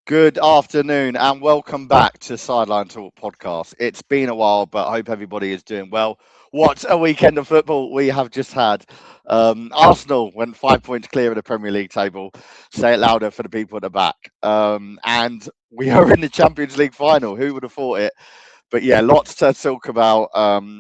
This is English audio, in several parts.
Good afternoon and welcome back to Sideline Talk podcast. It's been a while, but I hope everybody is doing well. What a weekend of football we have just had. Arsenal went 5 points clear of the Premier League table. Say it louder for the people at the back. And we are in the Champions League final. Who would have thought it? But yeah, lots to talk about.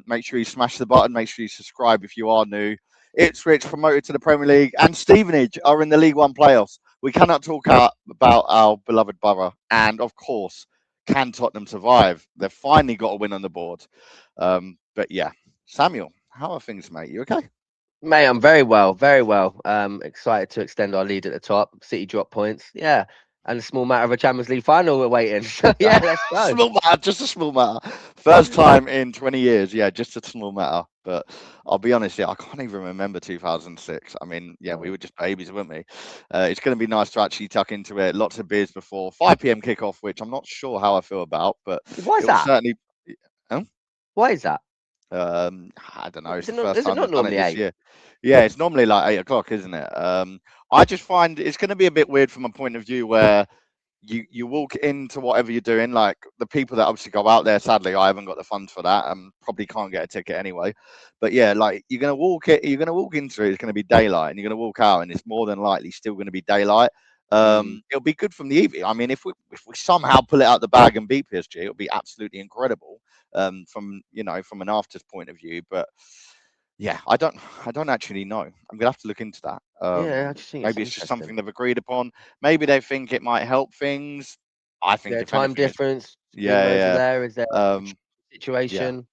Make sure you smash the button. Make sure you subscribe if you are new. Ipswich promoted to the Premier League and Stevenage are in the League One playoffs. We cannot talk about our beloved borough. And of course, can Tottenham survive? They've finally got a win on the board. But yeah, Samuel, how are things, mate? You okay? Mate, I'm very well, very well. Excited to extend our lead at the top. City drop points, yeah, and a small matter of a Champions League final we're waiting. So yeah, let's go. Small matter, just a small matter. First time in 20 years, yeah, just a small matter. But I'll be honest, yeah, I can't even remember 2006. I mean, yeah, we No. were just babies, weren't we? It's going to be nice to actually tuck into it. Lots of beers before 5 p.m. kickoff, which I'm not sure how I feel about, but Why is it will that? certainly. Huh? Why is that? I don't know. It's Is the it not? first Is it time not they've done it normally this 8? year. Yeah, it's normally like 8 o'clock, isn't it? I just find it's going to be a bit weird from a point of view where you walk into whatever you're doing, like the people that obviously go out there, sadly I haven't got the funds for that and probably can't get a ticket anyway, but yeah, like you're gonna walk into it, it's gonna be daylight, and you're gonna walk out and it's more than likely still gonna be daylight. Mm, It'll be good from the evening. I mean, if we somehow pull it out the bag and beat PSG, it'll be absolutely incredible, from from an afters point of view. But yeah, I don't actually know. I'm gonna have to look into that. yeah, I just think it's Maybe it's just interesting. something they've agreed upon. Maybe they think it might help things. I Is there think a if time anything, it's difference between over yeah, there? Is there yeah, a yeah. situation?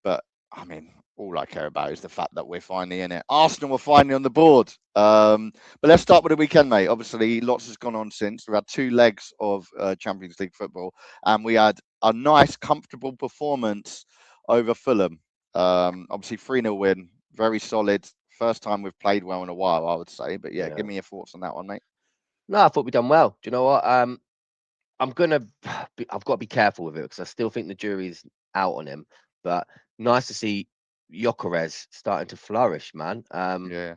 But I mean, all I care about is the fact that we're finally in it. Arsenal were finally on the board. But let's start with the weekend, mate. Obviously, lots has gone on since. We've had two legs of Champions League football, and we had a nice, comfortable performance over Fulham. Obviously, 3-0 win, very solid. First time we've played well in a while, I would say. But yeah, Yeah. give me your thoughts on that one, mate. No, I thought we done well. Do you know what? I'm gonna. I've got to be careful with it because I still think the jury's out on him. But nice to see Gyökeres starting to flourish, man. Yeah,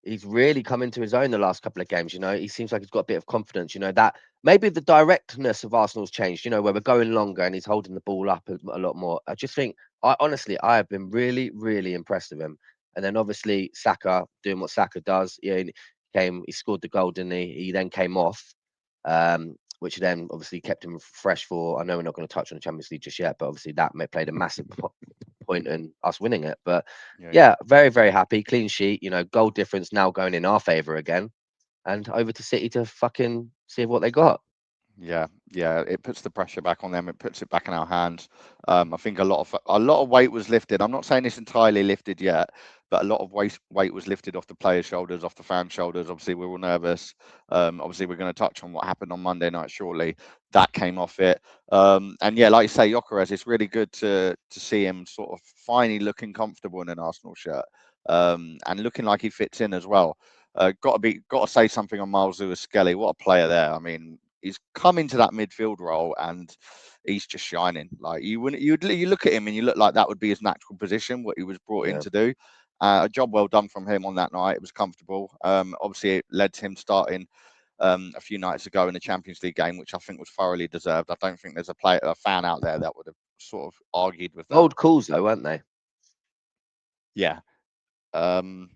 He's really come into his own the last couple of games. He seems like he's got a bit of confidence. That maybe the directness of Arsenal's changed. Where we're going longer and he's holding the ball up a lot more. I just think, I have been really, really impressed with him. And then obviously Saka doing what Saka does. Yeah, he scored the goal, didn't he? He then came off, which then obviously kept him fresh for. I know we're not going to touch on the Champions League just yet, but obviously that played a massive point in us winning it. But yeah, yeah. yeah, very, very happy. Clean sheet, goal difference now going in our favour again. And over to City to fucking see what they got. Yeah, yeah, it puts the pressure back on them. It puts it back in our hands. I think a lot of weight was lifted. I'm not saying it's entirely lifted yet, but a lot of weight was lifted off the players' shoulders, off the fans' shoulders. Obviously, we were all nervous. Obviously, we're going to touch on what happened on Monday night shortly. That came off it. And yeah, like you say, Gyökeres, it's really good to see him sort of finally looking comfortable in an Arsenal shirt, and looking like he fits in as well. Got to say something on Miles Lewis-Skelly. What a player there! I mean, he's come into that midfield role and he's just shining. Like you wouldn't, you look at him and you look like that would be his natural position, what he was brought in Yeah. to do. A job well done from him on that night. It was comfortable. Obviously, it led to him starting a few nights ago in the Champions League game, which I think was thoroughly deserved. I don't think there's a fan out there that would have sort of argued with that. Old calls though, weren't they? Yeah. Um,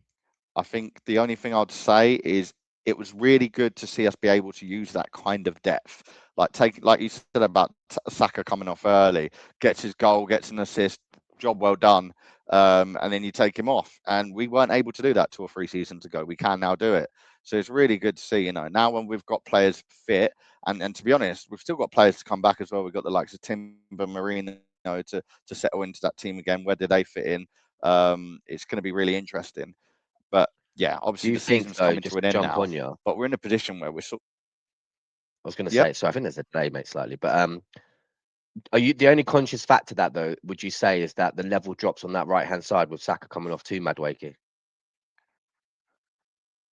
I think the only thing I'd say is it was really good to see us be able to use that kind of depth. Like you said about Saka coming off early, gets his goal, gets an assist, job well done, and then you take him off. And we weren't able to do that 2 or 3 seasons ago. We can now do it. So it's really good to see. Now when we've got players fit, and to be honest, we've still got players to come back as well. We've got the likes of Timber Marino to settle into that team again. Where do they fit in? It's going to be really interesting. But yeah, obviously Do the you think season's though, coming to just an to end jump now, on you, but we're in a position where we're I was gonna yep, say, so I think there's a delay, mate, slightly. But are you the only conscious factor that though, would you say, is that the level drops on that right hand side with Saka coming off to Madueke?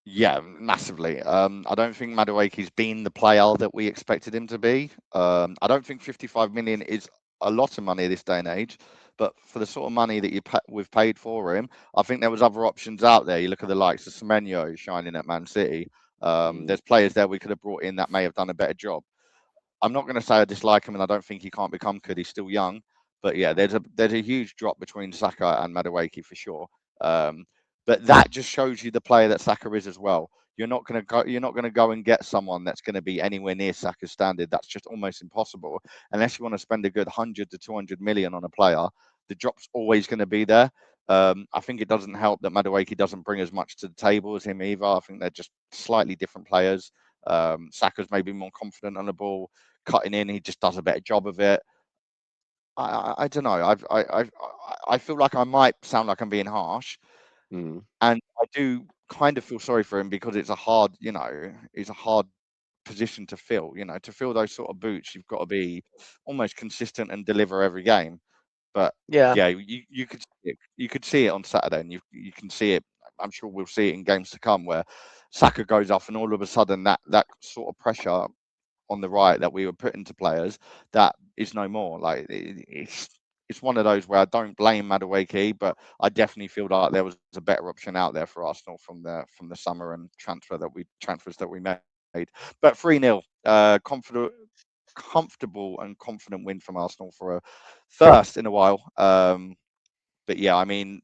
yeah, massively. I don't think Madueke's been the player that we expected him to be. I don't think 55 million is a lot of money this day and age, but for the sort of money that we've paid for him, I think there was other options out there. You look at the likes of Semenyo shining at Man City. Mm, There's players there we could have brought in that may have done a better job. I'm not going to say I dislike him and I don't think he can't become good. He's still young, but yeah, there's a huge drop between Saka and Madueke for sure. Um, but that just shows you the player that Saka is as well. You're not going to go and get someone that's going to be anywhere near Saka's standard. That's just almost impossible unless you want to spend a good 100 to 200 million on a player. The drop's always going to be there. I think it doesn't help that Madueke doesn't bring as much to the table as him either. I think they're just slightly different players. Saka's maybe more confident on the ball, cutting in. He just does a better job of it. I don't know. I feel like I might sound like I'm being harsh, Mm. and I do kind of feel sorry for him because it's a hard position to fill. To fill those sort of boots, you've got to be almost consistent and deliver every game. But Yeah. yeah, you could see it on Saturday, and you can see it. I'm sure we'll see it in games to come where Saka goes off, and all of a sudden that sort of pressure on the right that we were putting to players, that is no more. Like it's one of those where I don't blame Madueke, but I definitely feel like there was a better option out there for Arsenal from the summer and transfers that we made. But 3-0, comfortable and confident win from Arsenal for a first in a while. But yeah, I mean,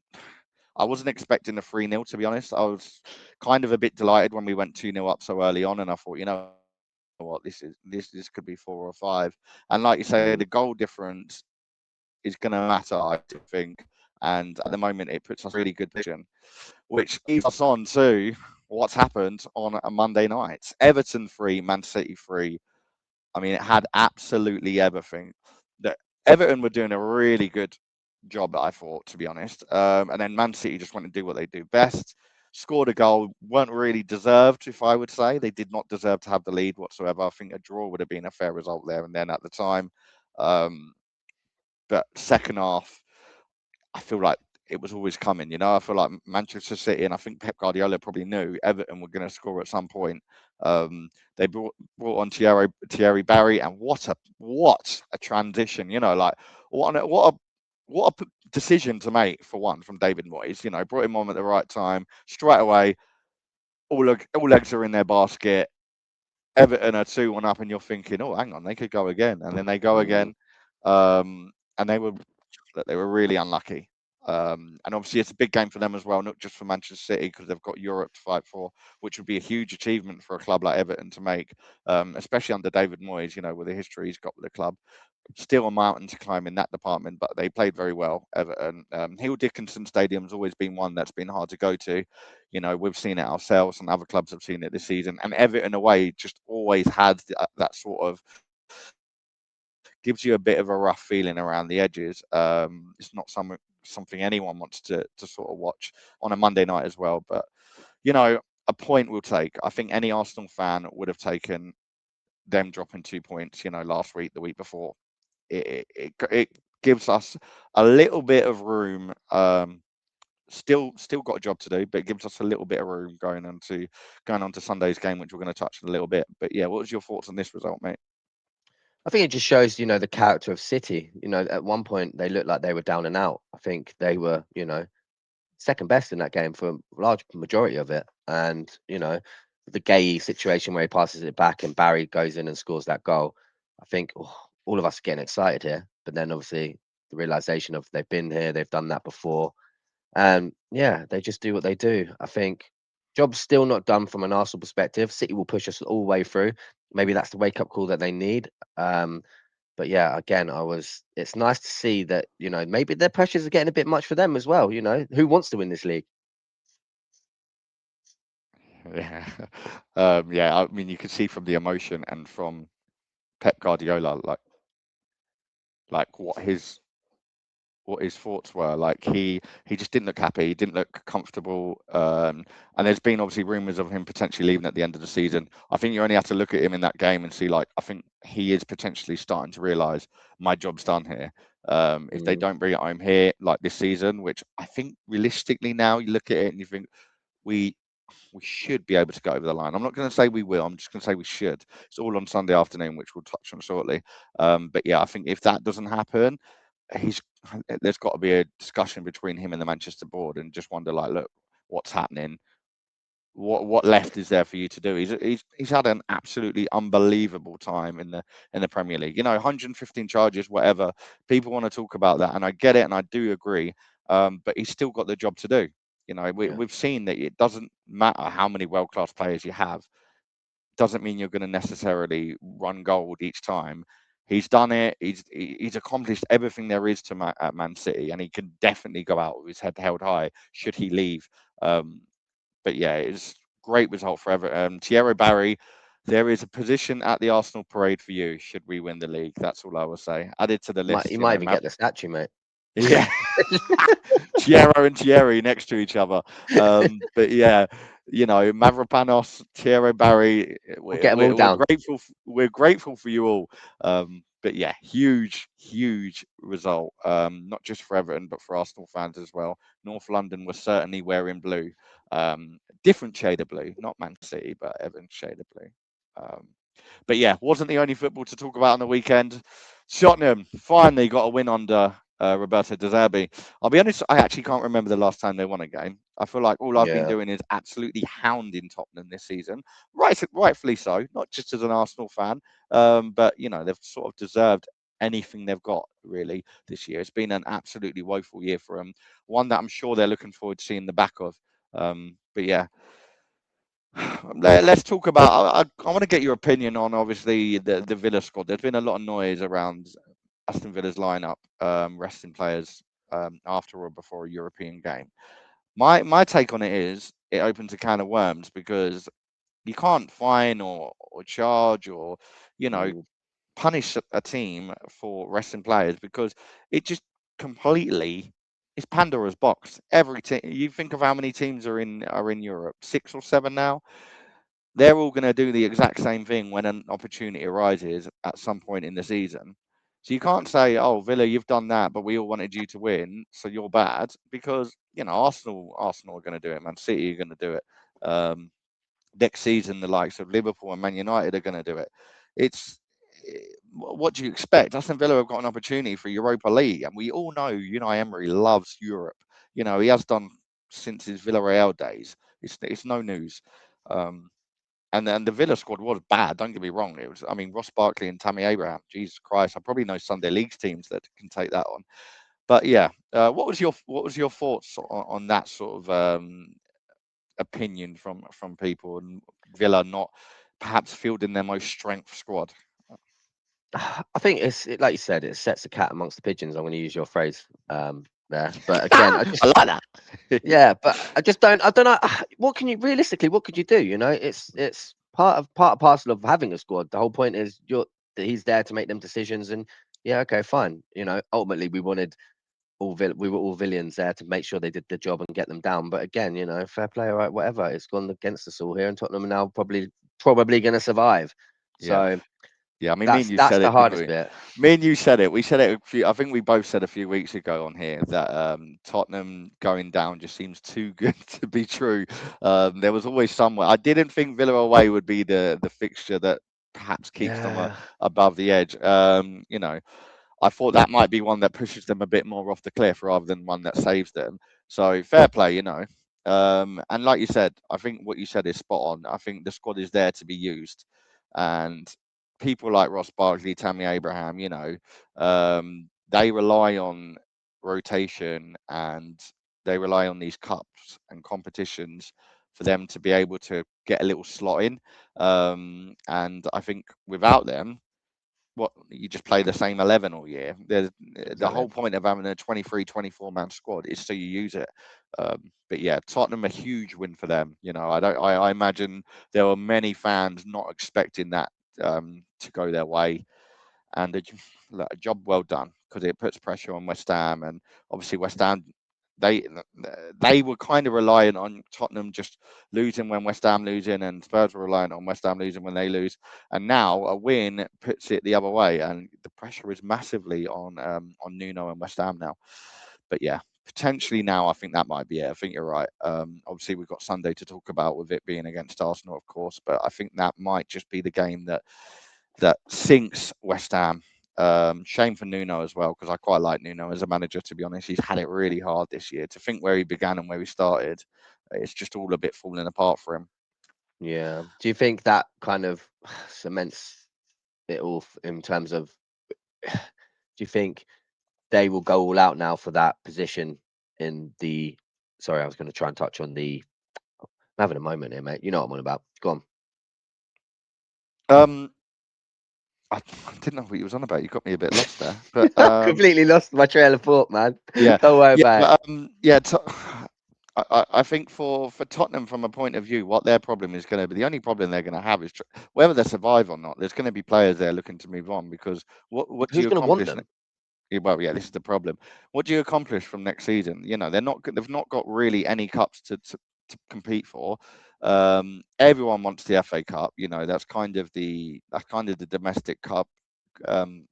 I wasn't expecting a 3-0 to be honest. I was kind of a bit delighted when we went 2-0 up so early on, and I thought, you know what, this could be 4 or 5. And like you say, the goal Mm. difference is going to matter, I still think. And at the moment, it puts us in a really good position, which leads us on to what's happened on a Monday night. Everton 3, Man City 3. I mean, it had absolutely everything. That Everton were doing a really good job, I thought, to be honest. And then Man City just went and do what they do best. Scored a goal, weren't really deserved, if I would say. They did not deserve to have the lead whatsoever. I think a draw would have been a fair result there and then at the time. Um, but second half, I feel like it was always coming. I feel like Manchester City, and I think Pep Guardiola probably knew Everton were going to score at some point. Um, they brought on Thierry Barry, and what a transition! Like what a decision to make for one from David Moyes. Brought him on at the right time, straight away. All eggs are in their basket. Everton are 2-1 up, and you're thinking, oh, hang on, they could go again, and then they go Mm. again, and they were really unlucky. And obviously, it's a big game for them as well, not just for Manchester City because they've got Europe to fight for, which would be a huge achievement for a club like Everton to make, especially under David Moyes. With the history he's got with the club. Still a mountain to climb in that department, but they played very well. Everton, Hill Dickinson Stadium's always been one that's been hard to go to. We've seen it ourselves, and other clubs have seen it this season. And Everton away just always had that sort of gives you a bit of a rough feeling around the edges. It's not something anyone wants to sort of watch on a Monday night as well. But a point we'll take. I think any Arsenal fan would have taken them dropping 2 points. Last week, the week before. It gives us a little bit of room. Still got a job to do, but it gives us a little bit of room going on to Sunday's game, which we're going to touch on a little bit. But yeah, what was your thoughts on this result, mate? I think it just shows, the character of City. At one point they looked like they were down and out. I think they were, second best in that game for a large majority of it. And, the Gay situation where he passes it back and Barry goes in and scores that goal. I think all of us are getting excited here. But then obviously the realization of they've been here, they've done that before. And yeah, they just do what they do. I think job's still not done from an Arsenal perspective. City will push us all the way through. Maybe that's the wake up call that they need. But yeah, again, it's nice to see that, maybe their pressures are getting a bit much for them as well. Who wants to win this league? Yeah, yeah. I mean, you can see from the emotion and from Pep Guardiola, like what his thoughts were. Like he just didn't look happy. He didn't look comfortable. And there's been obviously rumours of him potentially leaving at the end of the season. I think you only have to look at him in that game and see, like, I think he is potentially starting to realise my job's done here. If they Mm. don't bring it home here like this season, which I think realistically now you look at it and you think we we should be able to go over the line. I'm not going to say we will. I'm just going to say we should. It's all on Sunday afternoon, which we'll touch on shortly. But yeah, I think if that doesn't happen, he's there's got to be a discussion between him and the Manchester board and just wonder, like, look, what's happening? what left is there for you to do? He's had an absolutely unbelievable time in the Premier League. 115 charges, whatever. People want to talk about that, and I get it, and I do agree. But he's still got the job to do. Yeah. We've seen that it doesn't matter how many world class players you have. Doesn't mean you're going to necessarily run gold each time. He's done it. He's accomplished everything there is at Man City, and he can definitely go out with his head held high should he leave. Um, but yeah, it's great result for Everton. Thierry Barry, there is a position at the Arsenal parade for you should we win the league. That's all I will say. Added to the Might list, you might even get the statue, mate. Yeah, Thierry and Thierry next to each other. But yeah, Mavropanos, Thierry Barry, We'll get them all we're down. grateful. We're grateful for you all. But yeah, huge result. Not just for Everton, but for Arsenal fans as well. North London was certainly wearing blue. Different shade of blue, not Man City, but Everton's shade of blue. Um, but yeah, wasn't the only football to talk about on the weekend. Tottenham finally got a win under Roberto De Zerbi. I'll be honest, I actually can't remember the last time they won a game. I feel like all I've been Yeah. doing is absolutely hounding Tottenham this season. Rightfully so, not just as an Arsenal fan, but they've sort of deserved anything they've got really this year. It's been an absolutely woeful year for them. One that I'm sure they're looking forward to seeing the back of. But yeah, let's talk about. I want to get your opinion on obviously the Villa squad. There's been a lot of noise around Aston Villa's lineup, resting players after or before a European game. My take on it is it opens a can of worms because you can't fine or charge or you know Mm, punish a team for resting players because it just completely is Pandora's box. Every team, you think of how many teams are in Europe, 6 or 7 now. They're all going to do the exact same thing when an opportunity arises at some point in the season. So you can't say, "Oh, Villa, you've done that, but we all wanted you to win, so you're bad," because Arsenal are going to do it. Man City are going to do it. Um, Next season, the likes of Liverpool and Man United are going to do it. It's what do you expect? Aston Villa have got an opportunity for Europa League, and we all know Unai Emery loves Europe. He has done since his Villarreal days. It's no news. Um, and then the Villa squad was bad. Don't get me wrong. It was, I mean, Ross Barkley and Tammy Abraham. Jesus Christ, I probably know Sunday Leagues teams that can take that on. But yeah, what was your thoughts on that sort of opinion from people and Villa not perhaps fielding their most strength squad? I think like you said, it sets the cat amongst the pigeons. I'm going to use your phrase there, but again, I like that. yeah, but I just don't. I don't know. What can you realistically? What could you do? It's part and parcel of having a squad. The whole point is that he's there to make them decisions, and yeah, okay, fine. Ultimately, we were all villains there to make sure they did the job and get them down. But again, fair play, all right, whatever. It's gone against us all here, and Tottenham are now probably going to survive. Yeah. So Yeah, I mean, me and that's you that's said the it, didn't hardest we? bit. Me and you said it. We said it. I think we both said a few weeks ago on here that Tottenham going down just seems too good to be true. There was always somewhere. I didn't think Villa away would be the fixture that perhaps keeps them Yeah, above the edge. I thought that might be one that pushes them a bit more off the cliff rather than one that saves them. So fair play. And like you said, I think what you said is spot on. I think the squad is there to be used, and people like Ross Barkley, Tammy Abraham, they rely on rotation and they rely on these cups and competitions for them to be able to get a little slot in. And I think without them, what you just play the same 11 all year. The exactly. whole point of having a 23, 24 man squad is so you use it. But yeah, Tottenham a huge win for them. I imagine there were many fans not expecting that to go their way, and a job well done because it puts pressure on West Ham, and obviously West Ham they they were kind of reliant on Tottenham just losing when West Ham losing, and Spurs were reliant on West Ham losing when they lose, and now a win puts it the other way, and the pressure is massively on Nuno and West Ham now. But yeah, potentially now I think that might be it. I think you're right. Obviously we've got Sunday to talk about with it being against Arsenal, of course, but I think that might just be the game that sinks West Ham. Shame for Nuno as well, because I quite like Nuno as a manager, to be honest. He's had it really hard this year. To think where he began and where he started, it's just all a bit falling apart for him. Yeah. Do you think that kind of cements it all in terms of? Do you think they will go all out now for that position in the? Sorry, I was going to try and touch on the. I'm having a moment here, mate. You know what I'm on about. Go on. Um, I didn't know what you was on about. You got me a bit lost there, but Completely lost my trail of thought, man. yeah, Don't worry yeah, about it. but yeah. I think for Tottenham, from a point of view, what their problem is going to be, the only problem they're going to have is whether they survive or not. There's going to be players there looking to move on because what do Who's you going to want accomplish? them? Yeah, well, yeah, this is the problem. What do you accomplish from next season? You know, they've not got really any cups to compete for. Everyone wants the FA Cup. You know, that's kind of the domestic cup.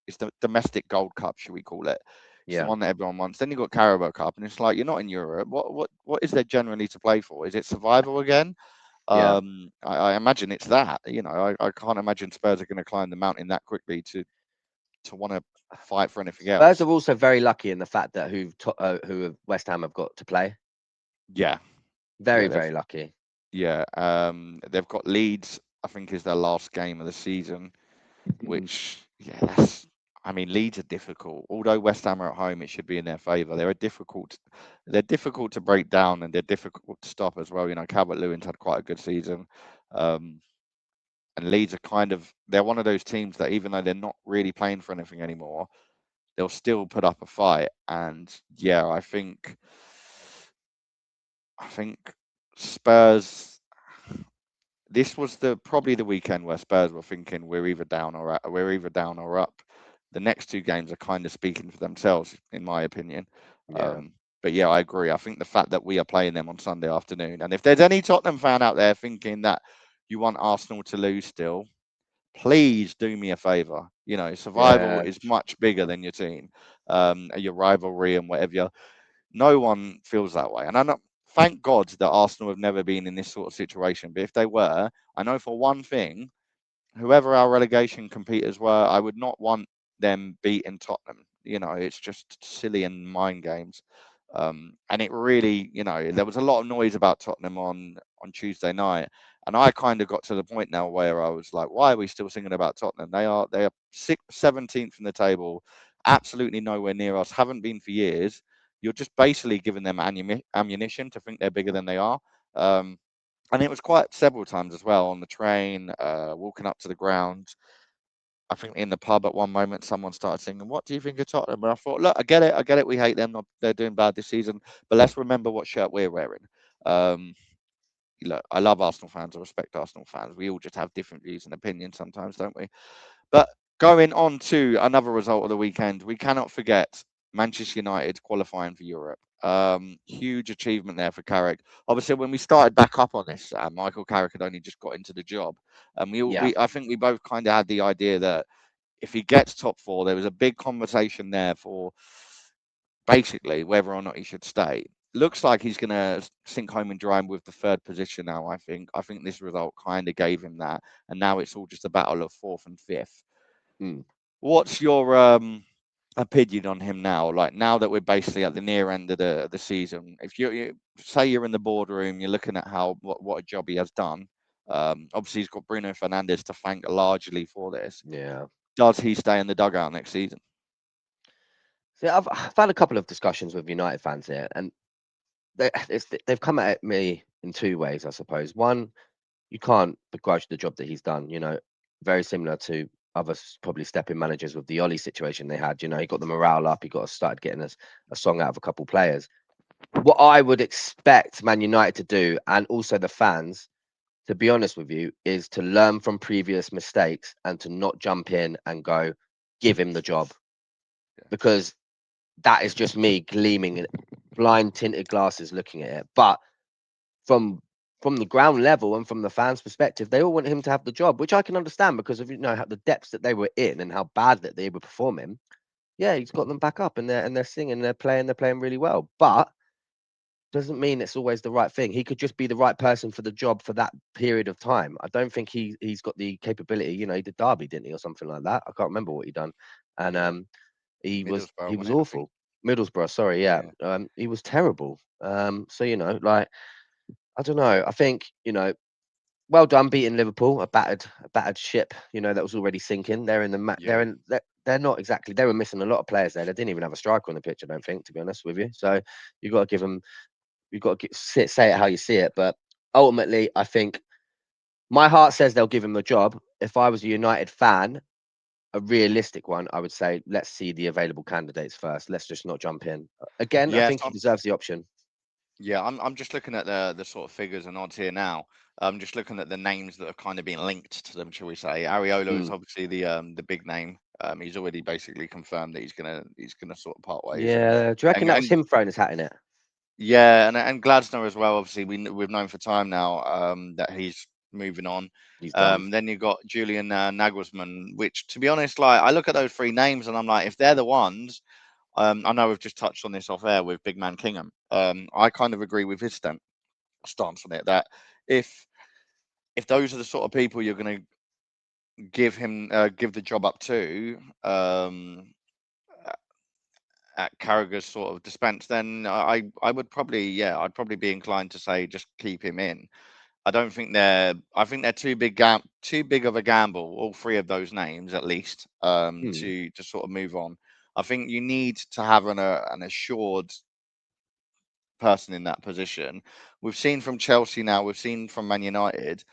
It's the domestic Gold Cup, should we call it? It's the Yeah, one that everyone wants. Then you've got Carabao Cup, and it's like you're not in Europe. What is there generally to play for? Is it survival again? yeah. I imagine it's that. You know, I can't imagine Spurs are going to climb the mountain that quickly to want to fight for anything Spurs else. are also very lucky in the fact that who West Ham have got to play. Yeah, Very, yeah, very lucky. they've got Leeds. I think is their last game of the season, Mm. which yeah, that's. I mean, Leeds are difficult. Although West Ham are at home, it should be in their favour. They're difficult to break down, and they're difficult to stop as well. You know, Calvert-Lewin's had quite a good season, um, and Leeds are they're one of those teams that even though they're not really playing for anything anymore, they'll still put up a fight. And yeah, I think Spurs. This was the probably the weekend where Spurs were thinking we're either down or up. The next two games are kind of speaking for themselves, in my opinion. Yeah, But yeah, I agree. I think the fact that we are playing them on Sunday afternoon, and if there's any Tottenham fan out there thinking that you want Arsenal to lose still, please do me a favour. You know, survival yeah, is much bigger than your team, your rivalry and whatever. No one feels that way. And I know, thank God that Arsenal have never been in this sort of situation. But if they were, I know for one thing, whoever our relegation competitors were, I would not want them beating Tottenham. You know, it's just silly and mind games. And it really, you know, there was a lot of noise about Tottenham on Tuesday night, and I kind of got to the point now where I was like, why are we still singing about Tottenham? They are 17th in the table, absolutely nowhere near us. Haven't been for years. You're just basically giving them ammunition to think they're bigger than they are. Um, and it was quite several times as well on the train, walking up to the ground. I think in the pub at one moment, someone started singing, "What do you think of Tottenham?" And I thought, look, I get it. We hate them. They're doing bad this season, but let's remember what shirt we're wearing. Um, Look, I love Arsenal fans. I respect Arsenal fans. We all just have different views and opinions sometimes, don't we? But going on to another result of the weekend, we cannot forget Manchester United qualifying for Europe. Huge achievement there for Carrick. Obviously, when we started back up on this, Michael Carrick had only just got into the job, and yeah. I think we both kind of had the idea that if he gets top four, there was a big conversation there for basically whether or not he should stay. Looks like he's going to sink home and dry with the third position now. I think this result kind of gave him that, and now it's all just a battle of fourth and fifth. Mm. What's your opinion on him now? Like now that we're basically at the near end of the season, if you say you're in the boardroom, you're looking at what a job he has done. Obviously, he's got Bruno Fernandes to thank largely for this. Yeah. Does he stay in the dugout next season? See, I've had a couple of discussions with United fans here, and they've come at me in two ways, I suppose. One, you can't begrudge the job that he's done. Very similar to other probably stepping managers with the Ollie situation they had. He got the morale up. He got started getting a song out of a couple players. What I would expect Man United to do, and also the fans, to be honest with you, is to learn from previous mistakes and to not jump in and go, give him the job. Because that is just me gleaming in blind tinted glasses looking at it. But from from the ground level and from the fans' perspective, they all want him to have the job, which I can understand because of how the depths that they were in and how bad that they were performing. Yeah, he's got them back up and they're singing, they're playing really well. But doesn't mean it's always the right thing. He could just be the right person for the job for that period of time. I don't think he's got the capability. He did Derby, didn't he, or something like that? I can't remember what he done. And Yeah, he was Middlesbrough, he was wasn't it? I think. awful. Middlesbrough, sorry, yeah. Yeah, He was terrible. So like I don't know. I think, well done beating Liverpool, a battered ship, that was already sinking. They're in the they're Yeah. in they're not exactly. They were missing a lot of players there. They didn't even have a striker on the pitch, I don't think, to be honest with you. So you got to give them. You got to say it how you see it. But ultimately, I think my heart says they'll give him a job. If I was a United fan, a realistic one, I would say let's see the available candidates first. Let's just not jump in. Again, I Yes, think he deserves the option. yeah, I'm just looking at the sort of figures and odds here now. I'm just looking at the names that have kind of been linked to them, shall we say? Areola is Mm. obviously the big name. He's already basically confirmed that he's gonna sort of part ways, Yeah. Do you reckon and that was and him throwing his hat in it? yeah, and Gladstone as well. Obviously, we've known for time now that he's moving on. He's done. Then you've got Julian Nagelsmann, which, to be honest, like I look at those three names and I'm like, if they're the ones, I know we've just touched on this off air with Big Man Kingham. I kind of agree with his stance on it that if if those are the sort of people you're going to give the job up to at Carragher's sort of dispense, then I would probably, yeah, I'd probably be inclined to say just keep him in. I don't think they're. I think they're too big of a gamble. All three of those names, at least, Mm. to sort of move on. I think you need to have an assured person in that position. We've seen from Chelsea now. We've seen from Man United.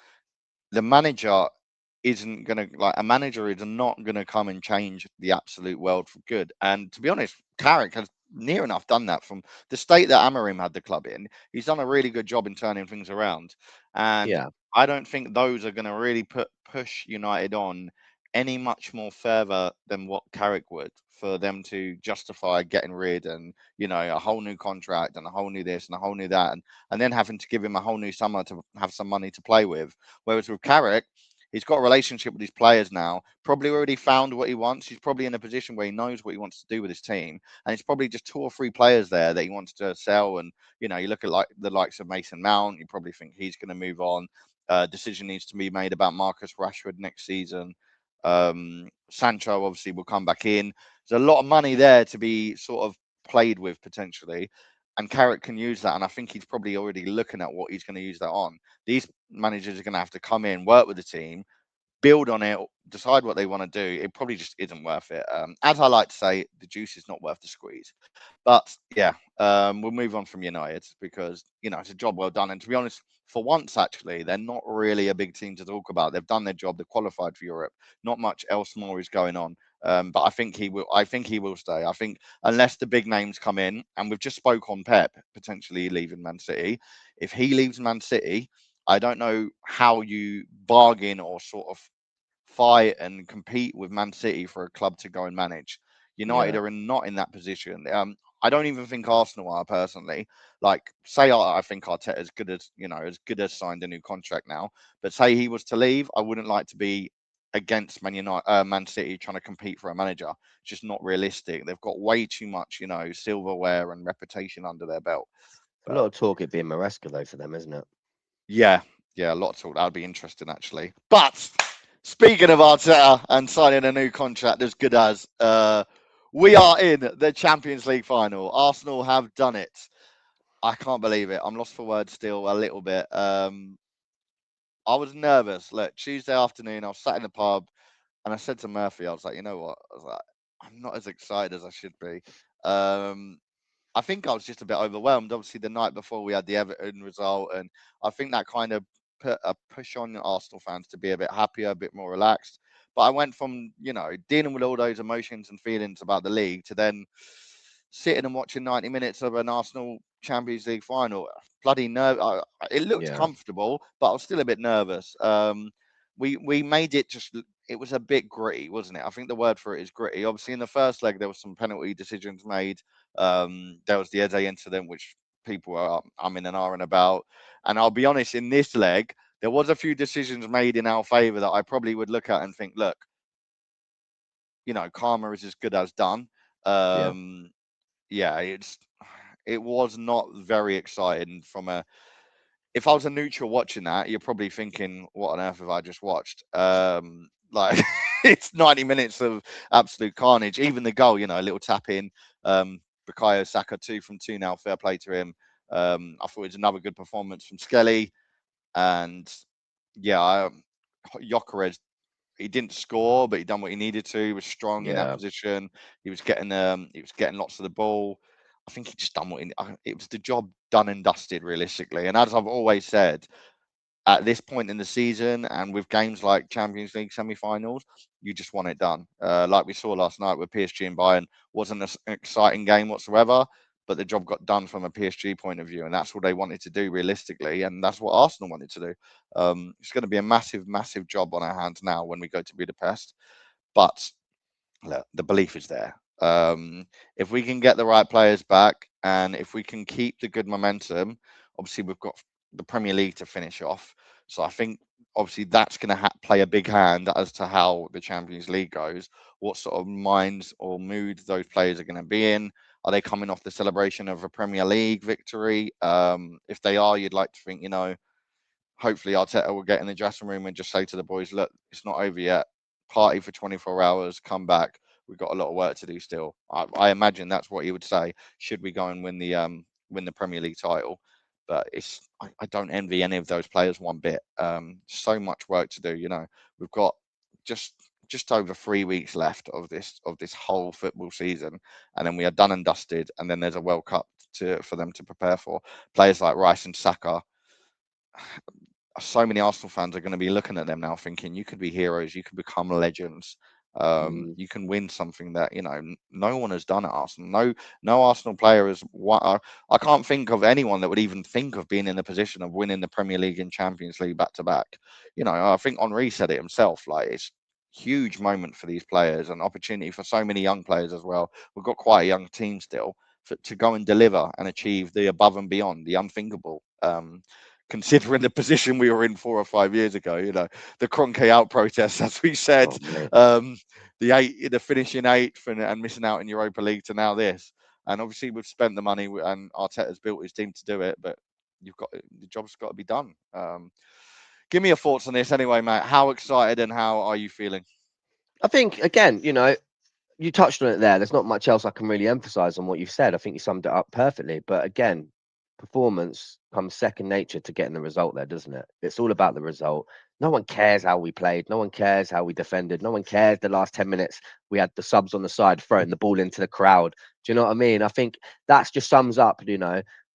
The manager isn't going to, like, a manager is not going to come and change the absolute world for good. And to be honest, Carrick has near enough done that. From the state that Amorim had the club in, he's done a really good job in turning things around. And Yeah. I don't think those are going to really push United on any much more further than what Carrick would, for them to justify getting rid, and a whole new contract and a whole new this and a whole new that, and then having to give him a whole new summer to have some money to play with. Whereas with Carrick, he's got a relationship with his players now, probably already found what he wants. He's probably in a position where he knows what he wants to do with his team. And it's probably just two or three players there that he wants to sell. And, you look at like the likes of Mason Mount, you probably think he's going to move on. Decision needs to be made about Marcus Rashford next season. Sancho obviously will come back in. There's a lot of money there to be sort of played with potentially. And Carrick can use that. And I think he's probably already looking at what he's going to use that on. These managers are going to have to come in, work with the team, build on it, decide what they want to do. It probably just isn't worth it. As I like to say, the juice is not worth the squeeze. But yeah, we'll move on from United because it's a job well done. And to be honest, for once actually, they're not really a big team to talk about. They've done their job. They've qualified for Europe. Not much else more is going on. But I think he will. I think he will stay. I think unless the big names come in, and we've just spoke on Pep potentially leaving Man City. If he leaves Man City, I don't know how you bargain or sort of fight and compete with Man City for a club to go and manage. United Yeah. are not in that position. I don't even think Arsenal are personally. Like, say I think Arteta is good as as good as signed a new contract now, but say he was to leave, I wouldn't like to be against Man City trying to compete for a manager. It's just not realistic. They've got way too much, silverware and reputation under their belt. A But lot of talk it being Maresca though for them, isn't it? yeah, yeah, a lot of talk. That would be interesting actually. But speaking of Arteta and signing a new contract as good as, we are in the Champions League final. Arsenal have done it. I can't believe it. I'm lost for words still a little bit. I was nervous. Look, Tuesday afternoon, I was sat in the pub and I said to Murphy, I was like, you know what? I was like, I'm not as excited as I should be. Um, I think I was just a bit overwhelmed. Obviously, the night before we had the Everton result, and I think that kind of put a push on Arsenal fans to be a bit happier, a bit more relaxed. But I went from dealing with all those emotions and feelings about the league to then sitting and watching 90 minutes of an Arsenal Champions League final. Bloody nerve! It looked Yeah. comfortable, but I was still a bit nervous. We made it just. It was a bit gritty, wasn't it? I think the word for it is gritty. Obviously, in the first leg, there was some penalty decisions made. There was the Eze incident, which people are umming and ahhing about. And I'll be honest, in this leg, there was a few decisions made in our favour that I probably would look at and think, look, karma is as good as done. Yeah. Um, yeah, it was not very exciting from a. If I was a neutral watching that, you're probably thinking, "What on earth have I just watched?" Like it's 90 minutes of absolute carnage. Even the goal, a little tap in. Bukayo Saka 2 from 2 now. Fair play to him. I thought it was another good performance from Skelly, and yeah, Gyökeres, he didn't score, but he done what he needed to. He was strong in that Yeah. position. He was getting lots of the ball. I think he just done what it was the job done and dusted realistically. And as I've always said, at this point in the season and with games like Champions League semi-finals, you just want it done. Like we saw last night with PSG and Bayern, wasn't an exciting game whatsoever, but the job got done from a PSG point of view, and that's what they wanted to do realistically, and that's what Arsenal wanted to do. It's going to be a massive, massive job on our hands now when we go to Budapest, but look, the belief is there. If we can get the right players back and if we can keep the good momentum, obviously we've got the Premier League to finish off. So I think obviously that's going to play a big hand as to how the Champions League goes, what sort of minds or moods those players are going to be in. Are they coming off the celebration of a Premier League victory? If they are, you'd like to think, hopefully Arteta will get in the dressing room and just say to the boys, look, it's not over yet. Party for 24 hours, come back. We've got a lot of work to do still. I imagine that's what he would say should we go and win the Premier League title. But I don't envy any of those players one bit. So much work to do. We've got just just over 3 weeks left of this whole football season, and then we are done and dusted. And then there's a World Cup for them to prepare for. Players like Rice and Saka, so many Arsenal fans are going to be looking at them now, thinking you could be heroes, you could become legends, Mm. you can win something that no one has done at Arsenal. No Arsenal player has. I can't think of anyone that would even think of being in the position of winning the Premier League and Champions League back to back. I think Henri said it himself. Like it's huge moment for these players, and opportunity for so many young players as well. We've got quite a young team still to go and deliver and achieve the above and beyond, the unthinkable. Considering the position we were in 4 or 5 years ago, the Kroenke out protests, as we said, Oh, mate. um, the finishing eighth and missing out in Europa League to now this. And obviously we've spent the money and Arteta's built his team to do it, but the job's got to be done. Give me your thoughts on this anyway, Matt. How excited and how are you feeling? I think again, you touched on it there. There's not much else I can really emphasize on what you've said. I think you summed it up perfectly. But again, performance comes second nature to getting the result there, doesn't it? It's all about the result. No one cares how we played. No one cares how we defended. No one cares the last 10 minutes we had the subs on the side throwing the ball into the crowd. Do you know what I mean? I think that just sums up,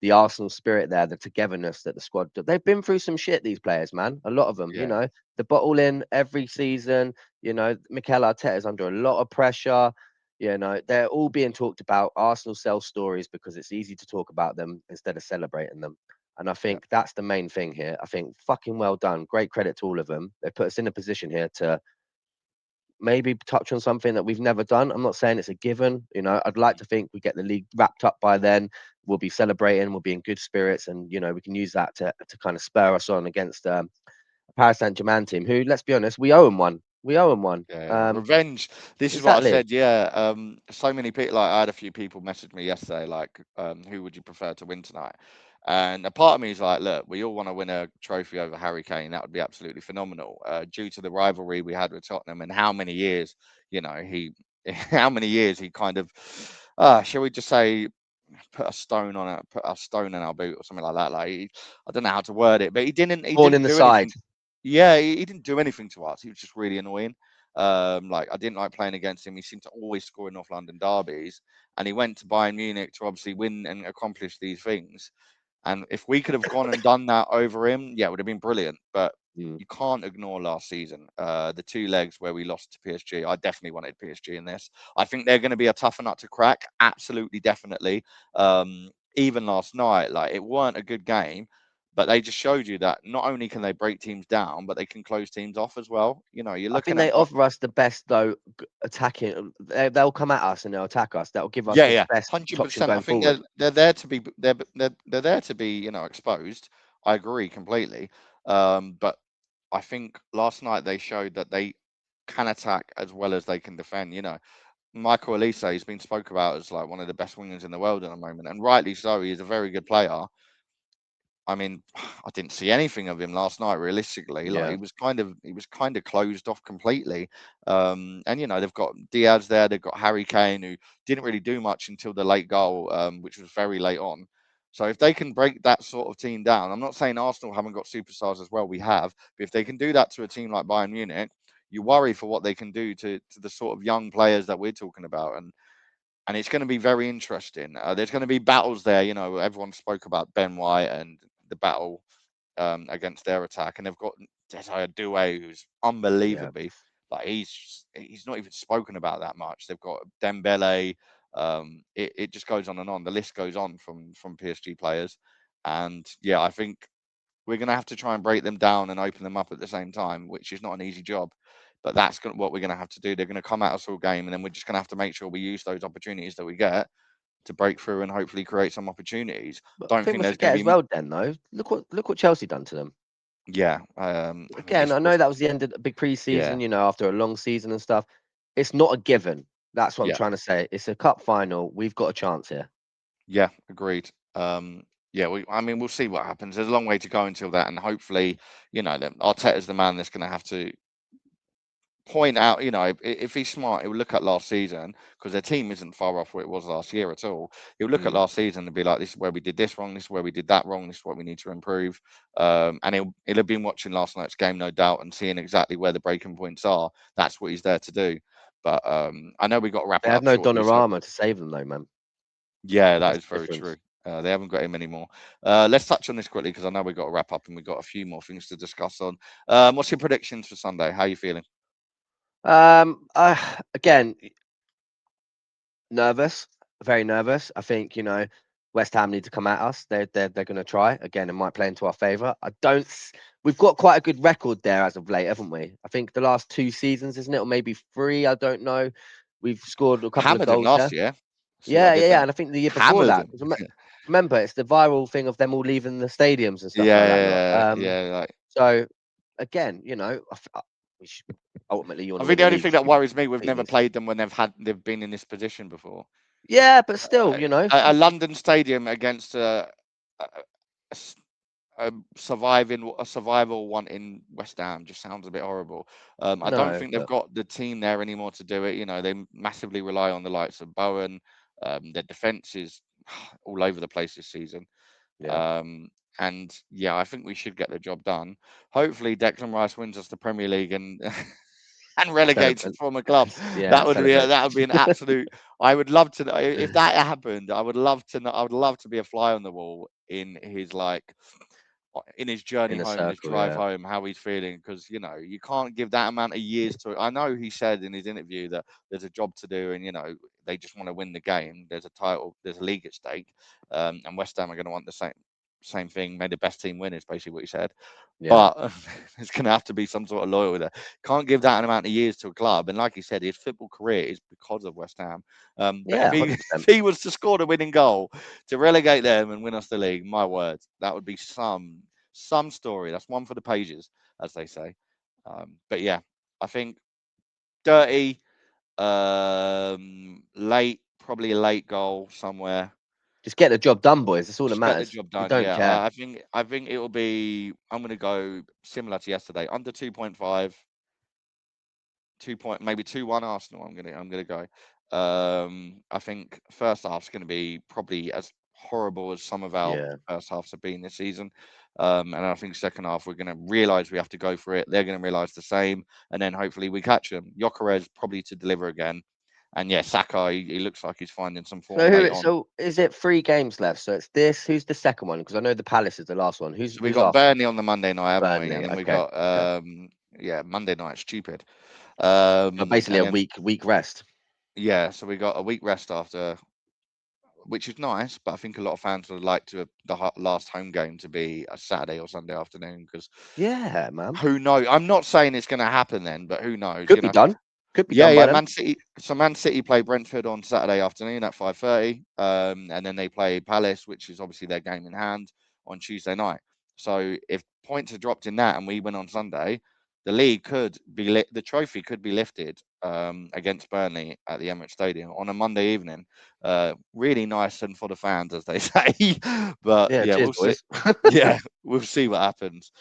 the Arsenal spirit there, the togetherness that the squad. They've been through some shit, these players, man. A lot of them, Yeah, the bottle in every season. Mikel Arteta is under a lot of pressure. They're all being talked about. Arsenal sell stories because it's easy to talk about them instead of celebrating them. And I yeah, think that's the main thing here. I think fucking well done. Great credit to all of them. They put us in a position here to maybe touch on something that we've never done. I'm not saying it's a given. I'd like to think we get the league wrapped up by then. We'll be celebrating. We'll be in good spirits, and we can use that to kind of spur us on against a Paris Saint-Germain team, who, let's be honest, we owe them one. We owe them one. yeah. Revenge. This is what I Exactly. said. Yeah. So many people. Like I had a few people message me yesterday. Like, who would you prefer to win tonight? And a part of me is like, look, we all want to win a trophy over Harry Kane. That would be absolutely phenomenal. Due to the rivalry we had with Tottenham and how many years, how many years he kind of, shall we just say, put a stone in our boot or something like that. Like I don't know how to word it, but he Born in didn't the do side. anything. Yeah, he didn't do anything to us. He was just really annoying. Like I didn't like playing against him. He seemed to always score in North London derbies, and he went to Bayern Munich to obviously win and accomplish these things. And if we could have gone and done that over him, yeah, it would have been brilliant. But Mm. you can't ignore last season. The two legs where we lost to PSG. I definitely wanted PSG in this. I think they're going to be a tougher nut to crack. Absolutely, definitely. Even last night, like it weren't a good game, but they just showed you that not only can they break teams down, but they can close teams off as well. You're I think looking they at offer us the best though attacking. They'll come at us and they'll attack us. That'll give us yeah, the yeah, best option 100%. I going think forward. they're there to be they're there to be exposed. I agree completely. But I think last night they showed that they can attack as well as they can defend. Michael Elise has been spoke about as like one of the best wingers in the world at the moment, and rightly so. He's a very good player. I mean, I didn't see anything of him last night. Realistically, like Yeah. he was kind of closed off completely. And they've got Diaz there. They've got Harry Kane, who didn't really do much until the late goal, which was very late on. So if they can break that sort of team down, I'm not saying Arsenal haven't got superstars as well. We have, but if they can do that to a team like Bayern Munich, you worry for what they can do to the sort of young players that we're talking about, and it's going to be very interesting. There's going to be battles there. You know, everyone spoke about Ben White and the battle against their attack, and they've got Desire Doué, who's Yeah. unbelievably like he's not even spoken about that much. They've got Dembele. It just goes on and on. The list goes on from PSG players, and yeah, I think we're going to have to try and break them down and open them up at the same time, which is not an easy job. But that's what we're going to have to do. They're going to come at us all game, and then we're just going to have to make sure we use those opportunities that we get to break through and hopefully create some opportunities. But I Don't think think we there's going forget to as be, well, then though. Look what Chelsea done to them. yeah. I think Again, this I know was, that was the end of the big yeah, pre-season, after a long season and stuff. It's not a given. That's what I'm yeah, trying to say. It's a cup final. We've got a chance here. yeah. Agreed. Yeah, I mean, we'll see what happens. There's a long way to go until that, and hopefully, Arteta's the man that's going to have to point out, if he's smart, he'll look at last season because their team isn't far off where it was last year at all. He'll look at Mm. last season and be like, "This is where we did this wrong. This is where we did that wrong. This is what we need to improve." And he'll have been watching last night's game, no doubt, and seeing exactly where the breaking points are. That's what he's there to do. But I know we got to wrap They it have up no shortly. So Donnarumma to save them, though, man. yeah, that That's is the very true. difference. They haven't got him anymore. Let's touch on this quickly because I know we've got to wrap up and we've got a few more things to discuss on. What's your predictions for Sunday? How are you feeling? Again, nervous, very nervous. I think West Ham need to come at us. They're going to try again. It might play into our favour. I don't. We've got quite a good record there as of late, haven't we? I think the last 2 seasons, isn't it, or maybe three? I don't know. We've scored a couple of Hammered him goals there. last year. See what I Yeah, did yeah, yeah. there? And I think the year before Hammered that, him. 'cause remember, it's the viral thing of them all leaving the stadiums and stuff like that. Lot. Yeah, yeah. Like, So again, we should, ultimately you want I to think win the the only league. thing You should that be worries me, we've beating never these teams. played them when they've been in this position before. Yeah, but still, A London stadium against a, s- a a survival one in West Ham just sounds a bit horrible. I don't no, think they've but got the team there anymore to do it. They massively rely on the likes of Bowen. Their defence is all over the place this season. yeah, Um, and yeah, I think we should get the job done. Hopefully, Declan Rice wins us the Premier League and and relegates us celebrate. from a club. Yeah, celebrate. That would be an absolute. I would love to know if that happened. I would love to know. I would love to be a fly on the wall in his journey In a home, in his circle, drive yeah, home, how he's feeling, because you can't give that amount of years to it. I know he said in his interview that there's a job to do, and they just want to win the game. There's a title, there's a league at stake, and West Ham are going to want the same thing. May the best team win is basically what he said. yeah, But there's going to have to be some sort of loyalty there. Can't give that amount of years to a club. And like he said, his football career is because of West Ham. But if yeah, he 100%. if he was to score the winning goal to relegate them and win us the league, my word, that would be some story. That's one for the pages, as they say. But yeah, I think dirty, late, probably a late goal somewhere. Just get the job done, boys. That's all that Just get the matters. job We done. don't Yeah, care. I think it will be. I'm going to go similar to yesterday, under 2.5, 2 point, maybe 2-1 Arsenal. I'm gonna go. I think first half's going to be probably as horrible as some of our Yeah, first halves have been this season. And I think second half we're going to realise we have to go for it. They're going to realise the same, and then hopefully we catch them. Gyökeres probably to deliver again, and yeah, Saka. He looks like he's finding some form late on. So is it 3 games left? So it's this. Who's the second one? Because I know the Palace is the last one. Who's So we who's got after? Burnley on the Monday night, haven't we? Burnley. And then we Okay, got okay. yeah, Monday night stupid. So basically And a then week rest. yeah, so we got a week rest after, which is nice, but I think a lot of fans would like to the last home game to be a Saturday or Sunday afternoon because Yeah, man. who knows? I'm not saying it's going to happen then, but who knows? Could be done. Could be Yeah, done by yeah. then. Man City. So Man City play Brentford on Saturday afternoon at 5:30, and then they play Palace, which is obviously their game in hand, on Tuesday night. So if points are dropped in that and we win on Sunday, the league could be the trophy could be lifted against Burnley at the Emirates Stadium on a Monday evening. Really nice and for the fans, as they say. But Yeah. yeah, Cheers, we'll see. boys. Yeah, we'll see what happens.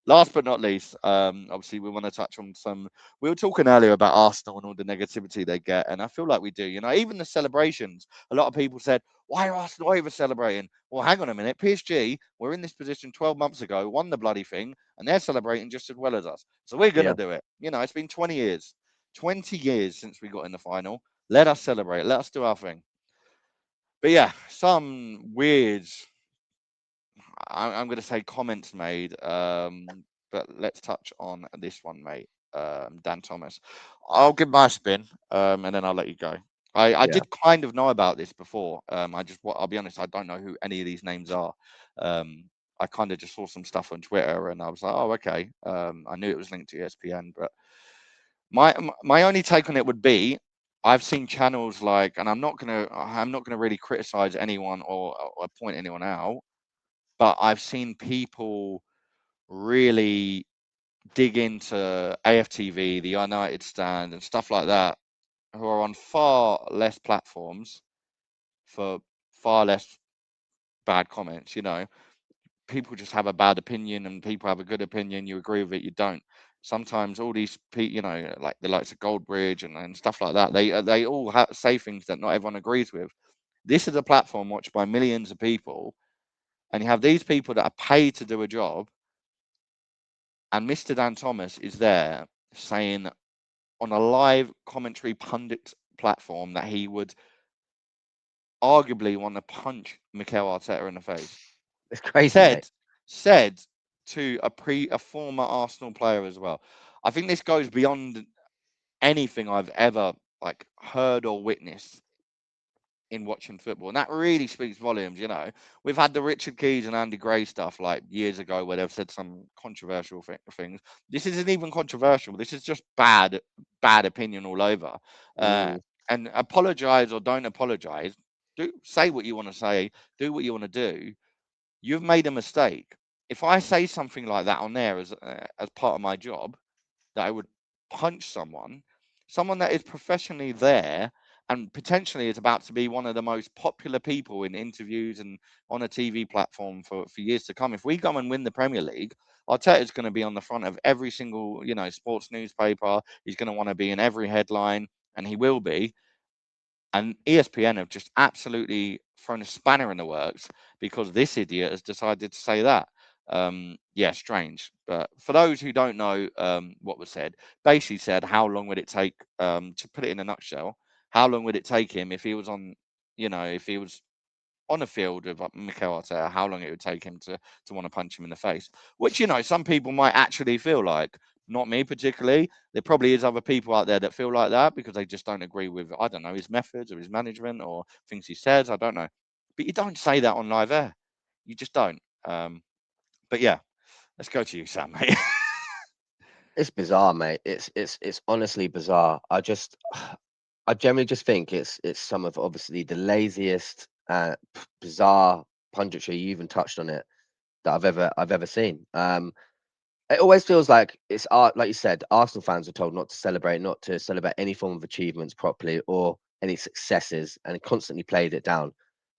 Last but not least, obviously we want to touch on some. We were talking earlier about Arsenal and all the negativity they get, and I feel like we do. Even the celebrations. A lot of people said, Why are Arsenal over celebrating? Well, hang on a minute. PSG were in this position 12 months ago, won the bloody thing, and they're celebrating just as well as us. So we're going to Yeah, do it. It's been 20 years. 20 years since we got in the final. Let us celebrate. Let us do our thing. But yeah, some weird, I'm going to say comments made. But let's touch on this one, mate. Dan Thomas. I'll give my spin, and then I'll let you go. I yeah. did kind of know about this before. I'll be honest, I don't know who any of these names are. Um, I kind of just saw some stuff on Twitter, and I was like, oh, okay. I knew it was linked to ESPN, but my only take on it would be, I've seen channels like, and I'm not gonna really criticize anyone or point anyone out, but I've seen people really dig into AFTV, the United Stand, and stuff like that, who are on far less platforms for far less bad comments. People just have a bad opinion, and people have a good opinion. You agree with it, you don't. Sometimes all these like the likes of Goldbridge and stuff like that, they all say things that not everyone agrees with. This is a platform watched by millions of people, and you have these people that are paid to do a job, and Mr. Dan Thomas is there saying on a live commentary pundit platform that he would arguably want to punch Mikel Arteta in the face. It's crazy, Said mate. said to a former Arsenal player as well. I think this goes beyond anything I've ever like heard or witnessed in watching football, and that really speaks volumes. We've had the Richard Keys and Andy Gray stuff like years ago where they've said some controversial things. This isn't even controversial. This is just bad opinion all over. uh, Mm, and apologize or don't apologize, do say what you want to say, do what you want to do. You've made a mistake. If I say something like that on there as part of my job, that I would punch someone that is professionally there and potentially is about to be one of the most popular people in interviews and on a TV platform for years to come. If we go and win the Premier League, Arteta's going to be on the front of every single, sports newspaper. He's going to want to be in every headline, and he will be. And ESPN have just absolutely thrown a spanner in the works because this idiot has decided to say that. Yeah, strange. But for those who don't know what was said, basically said, how long would it take, to put it in a nutshell, how long would it take him if he was if he was on a field with Mikel Arteta, how long it would take him to want to punch him in the face. Which some people might actually feel like. Not me particularly. There probably is other people out there that feel like that because they just don't agree with, I don't know, his methods or his management or things he says. I don't know, but you don't say that on live air. You just don't. But yeah, let's go to you, Sam, mate. it's bizarre, mate. It's honestly bizarre. I generally just think it's some of obviously the laziest, bizarre punditry. You even touched on it that I've ever seen. It always feels like it's art, like you said. Arsenal fans are told not to celebrate any form of achievements properly or any successes, and constantly played it down.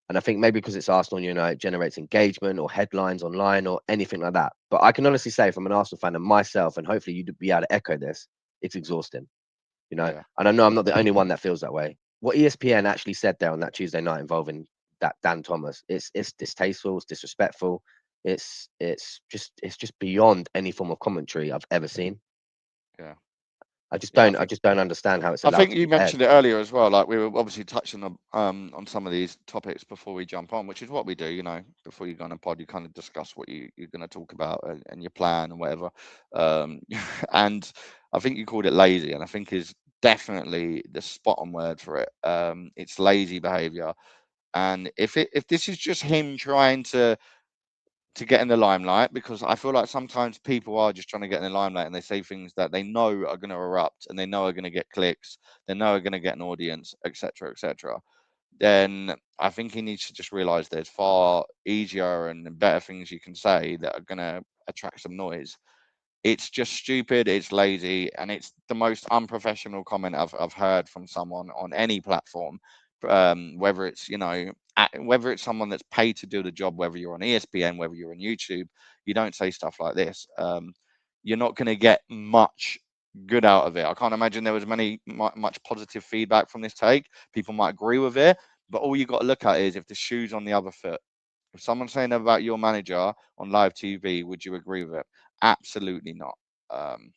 And I think maybe because it's Arsenal, it generates engagement or headlines online or anything like that. But I can honestly say, from an Arsenal fan and myself, and hopefully you'd be able to echo this, it's exhausting. Yeah, And I know I'm not the only one that feels that way. What ESPN actually said there on that Tuesday night involving that Dan Thomas, it's distasteful, it's disrespectful, it's just beyond any form of commentary I've ever seen. yeah, I just yeah. don't I just don't understand how it's I allowed think to you be aired. mentioned it earlier as well. Like we were obviously touching on some of these topics before we jump on, which is what we do. Before you go on a pod, you kind of discuss what you're going to talk about and your plan and whatever. Um, and I think you called it lazy, and I think is definitely the spot on word for it. It's lazy behaviour, and if this is just him trying to get in the limelight, because I feel like sometimes people are just trying to get in the limelight and they say things that they know are going to erupt and they know are going to get clicks, they know are going to get an audience, etc., etc. Then I think he needs to just realize there's far easier and better things you can say that are going to attract some noise. It's just stupid, it's lazy, and it's the most unprofessional comment I've heard from someone on any platform. Whether it's whether it's someone that's paid to do the job, whether you're on ESPN, whether you're on YouTube, you don't say stuff like this. You're not going to get much good out of it. I can't imagine there was much positive feedback from this take. People might agree with it, But all you got to look at is if the shoe's on the other foot. If someone's saying about your manager on live TV, would you agree with it? Absolutely not. Um,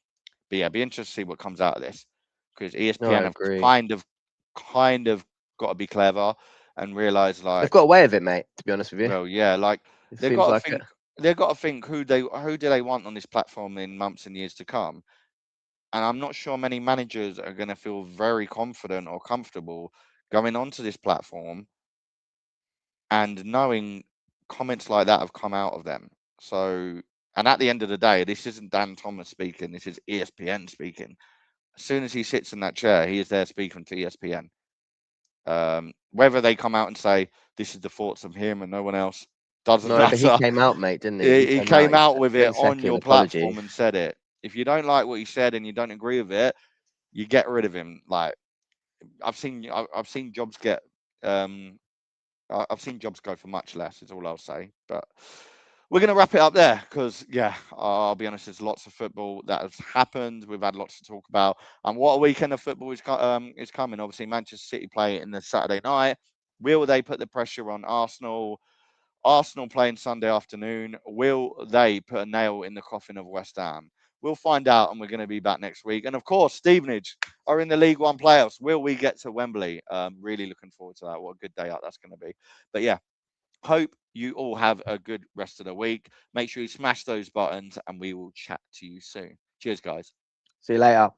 but yeah, be interested to see what comes out of this because No, I ESPN have agree. kind of got to be clever and realize They've like, got away with it, mate. To be honest with you, well, yeah, like it they've seems got to like it. think. They've got to think who do they want on this platform in months and years to come. And I'm not sure many managers are going to feel very confident or comfortable going onto this platform and knowing comments like that have come out of them. So, and at the end of the day, this isn't Dan Thomas speaking, this is ESPN speaking. As soon as he sits in that chair, he is there speaking to ESPN. Whether they come out and say this is the thoughts of him and no one else doesn't No, but he matter. came out, mate, didn't he? He He came out. came He out with it pretty on second your apology. platform and said it. If you don't like what he said and you don't agree with it, you get rid of him. Like I've seen jobs get um, I've seen jobs go for much less. Is all I'll say. But we're going to wrap it up there because, yeah, I'll be honest. There's lots of football that has happened. We've had lots to talk about, and what a weekend of football is coming. Obviously, Manchester City play in the Saturday night. Will they put the pressure on Arsenal? Arsenal playing Sunday afternoon. Will they put a nail in the coffin of West Ham? We'll find out, and we're going to be back next week. And of course, Stevenage are in the League One playoffs. Will we get to Wembley? Really looking forward to that. What a good day out that's going to be. But yeah, hope you all have a good rest of the week. Make sure you smash those buttons, and we will chat to you soon. Cheers, guys. See you later.